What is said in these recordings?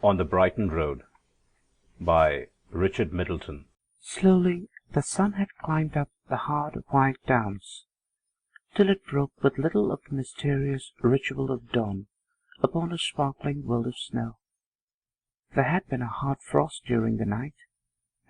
On the Brighton Road by Richard Middleton. Slowly the sun had climbed up the hard white downs, till it broke with little of the mysterious ritual of dawn upon a sparkling world of snow. There had been a hard frost during the night,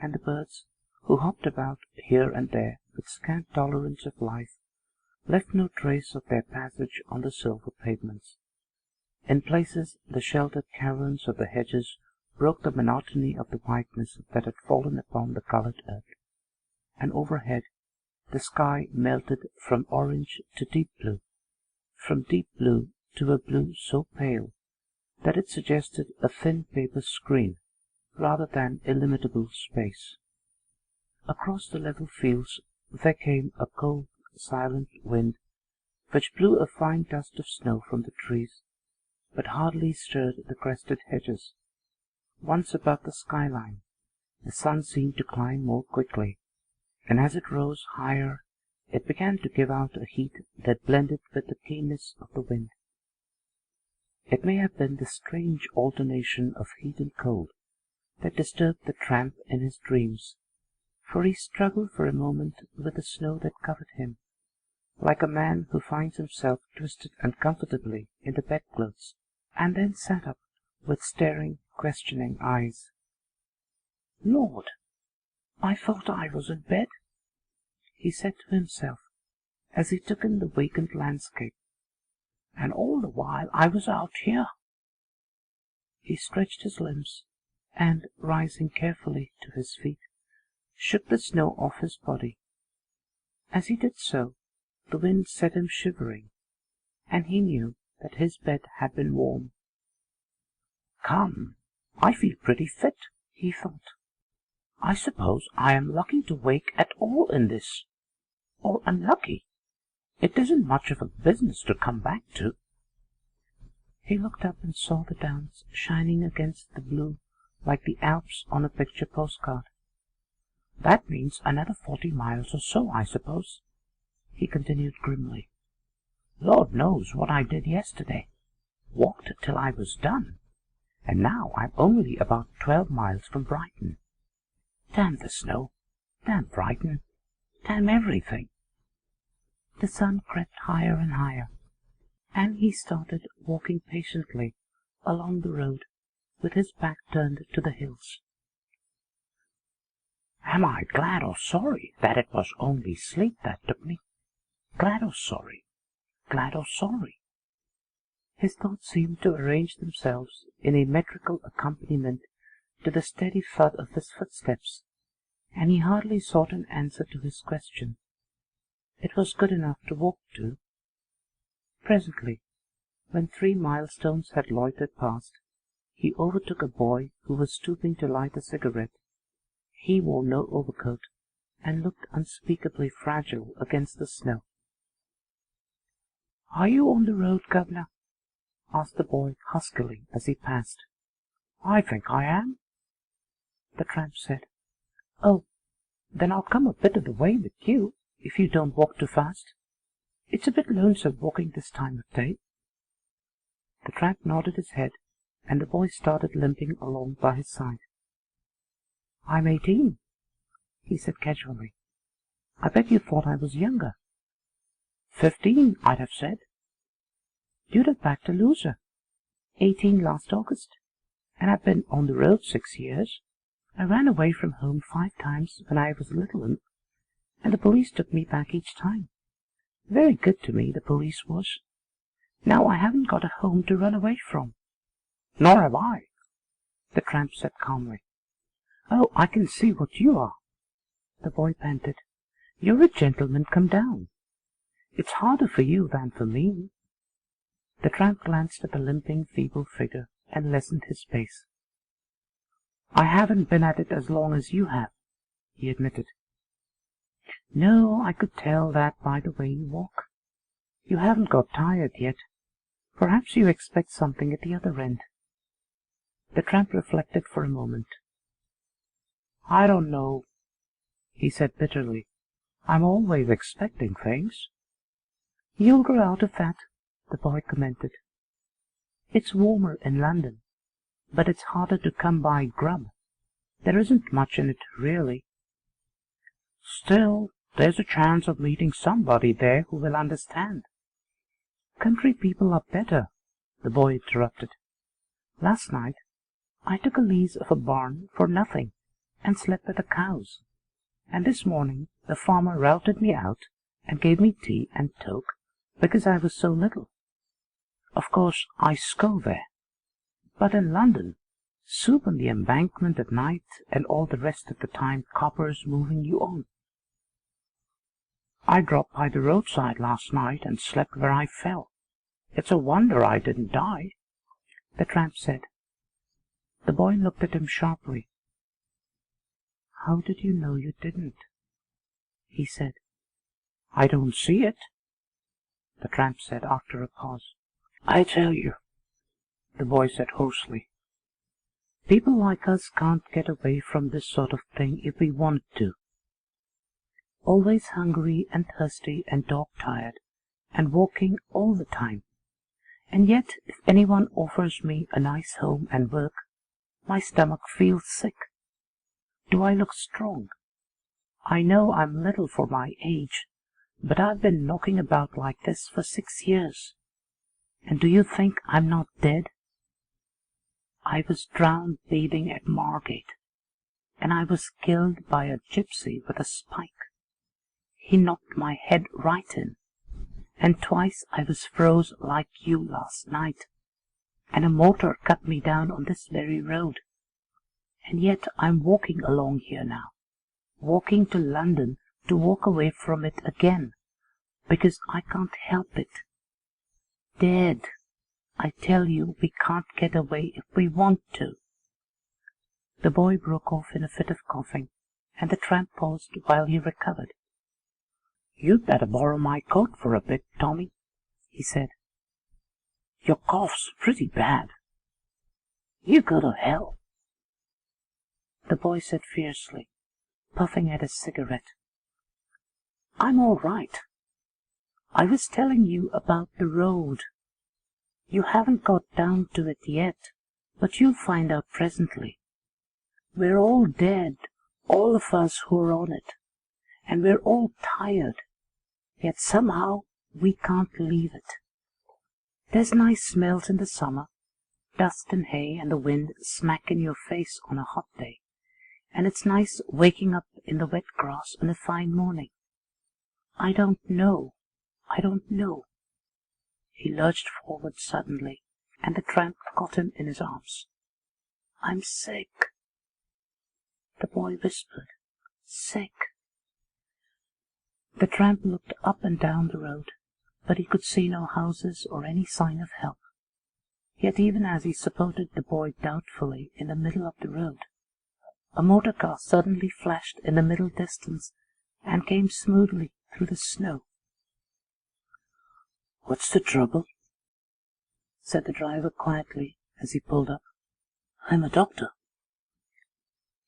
and the birds, who hopped about here and there with scant tolerance of life, left no trace of their passage on the silver pavements. In places the sheltered caverns of the hedges broke the monotony of the whiteness that had fallen upon the coloured earth, and overhead the sky melted from orange to deep blue, from deep blue to a blue so pale that it suggested a thin paper screen rather than illimitable space. Across the level fields there came a cold, silent wind, which blew a fine dust of snow from the trees, but hardly stirred the crested hedges. Once above the skyline, the sun seemed to climb more quickly, and as it rose higher, it began to give out a heat that blended with the keenness of the wind. It may have been the strange alternation of heat and cold that disturbed the tramp in his dreams, for he struggled for a moment with the snow that covered him, like a man who finds himself twisted uncomfortably in the bedclothes, and then sat up with staring, questioning eyes. "Lord, I thought I was in bed," he said to himself, as he took in the vacant landscape, "and all the while I was out here." He stretched his limbs, and, rising carefully to his feet, shook the snow off his body. As he did so, the wind set him shivering, and he knew that his bed had been warm. "Come, I feel pretty fit," he thought. "I suppose I am lucky to wake at all in this, or unlucky. It isn't much of a business to come back to." He looked up and saw the downs shining against the blue like the Alps on a picture postcard. "That means another 40 miles or so, I suppose," he continued grimly. "Lord knows what I did yesterday. Walked till I was done, and now I'm only about 12 miles from Brighton. Damn the snow, damn Brighton, damn everything." The sun crept higher and higher, and he started walking patiently along the road with his back turned to the hills. "Am I glad or sorry that it was only sleep that took me? Glad or sorry? Glad or sorry?" His thoughts seemed to arrange themselves in a metrical accompaniment to the steady thud of his footsteps, and he hardly sought an answer to his question. It was good enough to walk to. Presently, when 3 milestones had loitered past, he overtook a boy who was stooping to light a cigarette. He wore no overcoat, and looked unspeakably fragile against the snow. "Are you on the road, governor?" asked the boy huskily as he passed. "I think I am," the tramp said. "Oh, then I'll come a bit of the way with you, if you don't walk too fast. It's a bit lonesome walking this time of day." The tramp nodded his head, and the boy started limping along by his side. "I'm 18, he said casually. "I bet you thought I was younger." 15, I'd have said. "You'd have backed a loser. 18 last August, and I've been on the road 6 years. I ran away from home 5 times when I was a little un, and the police took me back each time. Very good to me, the police was. Now I haven't got a home to run away from." "Nor have I," the tramp said calmly. "Oh, I can see what you are," the boy panted. "You're a gentleman come down. It's harder for you than for me." The tramp glanced at the limping, feeble figure and lessened his pace. "I haven't been at it as long as you have," he admitted. "No, I could tell that by the way you walk. You haven't got tired yet. Perhaps you expect something at the other end." The tramp reflected for a moment. "I don't know," he said bitterly. "I'm always expecting things." "You'll grow out of that," the boy commented. "It's warmer in London. but it's harder to come by grub. There isn't much in it, really. Still, there's a chance of meeting somebody there who will understand. Country people are better, the boy interrupted. Last night I took a lease of a barn for nothing and slept with the cows, and this morning the farmer routed me out and gave me tea and toke because I was so little. Of course I scold there, but in London, soup on the embankment at night and all the rest of the time coppers moving you on. I dropped by the roadside last night and slept where I fell. It's a wonder I didn't die, the tramp said. The boy looked at him sharply. How did you know you didn't? He said. I don't see it, the tramp said after a pause. I tell you, the boy said hoarsely, people like us can't get away from this sort of thing if we wanted to. Always hungry and thirsty and dog-tired and walking all the time. And yet, if anyone offers me a nice home and work, my stomach feels sick. Do I look strong? I know I'm little for my age, but I've been knocking about like this for 6 years. And do you think I'm not dead? I was drowned bathing at Margate, and I was killed by a gypsy with a spike. He knocked my head right in, and twice I was froze like you last night, and a motor cut me down on this very road. And yet I'm walking along here now, walking to London to walk away from it again, because I can't help it. Dead. I tell you, we can't get away if we want to. The boy broke off in a fit of coughing, and the tramp paused while he recovered. You'd better borrow my coat for a bit, Tommy, he said. Your cough's pretty bad. You go to hell, the boy said fiercely, puffing at his cigarette. I'm all right. I was telling you about the road. You haven't got down to it yet, but you'll find out presently. We're all dead, all of us who are on it, and we're all tired, yet somehow we can't leave it. There's nice smells in the summer, dust and hay and the wind smack in your face on a hot day, and it's nice waking up in the wet grass on a fine morning. I don't know. He lurched forward suddenly, and the tramp caught him in his arms. I'm sick, the boy whispered. Sick. The tramp looked up and down the road, but he could see no houses or any sign of help. Yet even as he supported the boy doubtfully in the middle of the road, a motor car suddenly flashed in the middle distance and came smoothly through the snow. What's the trouble? Said the driver quietly as he pulled up. I'm a doctor.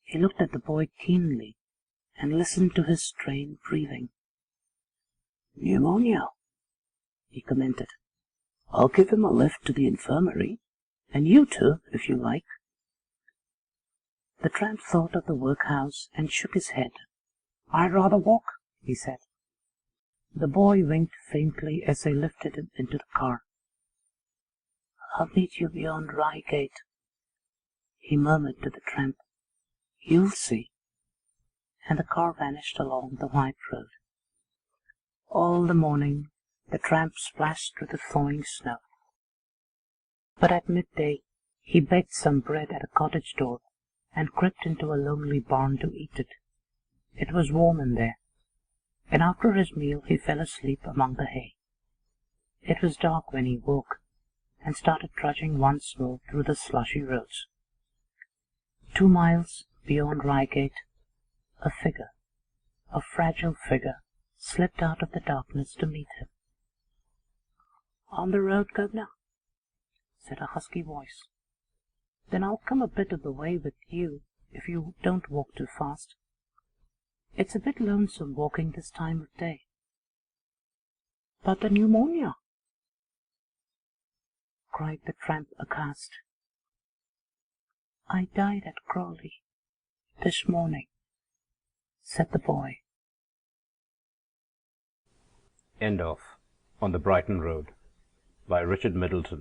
He looked at the boy keenly and listened to his strained breathing. Pneumonia, he commented. I'll give him a lift to the infirmary, and you too, if you like. The tramp thought of the workhouse and shook his head. I'd rather walk, he said. The boy winked faintly as they lifted him into the car. I'll meet you beyond Reigate, he murmured to the tramp. You'll see. And the car vanished along the white road. All the morning the tramp splashed through the thawing snow. But at midday he begged some bread at a cottage door and crept into a lonely barn to eat it. It was warm in there, and after his meal he fell asleep among the hay. It was dark when he woke, and started trudging once more through the slushy roads. 2 miles beyond Reigate, a figure, a fragile figure, slipped out of the darkness to meet him. On the road, governor? Said a husky voice. Then I'll come a bit of the way with you, if you don't walk too fast. It's a bit lonesome walking this time of day. But the pneumonia, cried the tramp aghast. "I died at Crawley this morning," said the boy. End of On the Brighton Road by Richard Middleton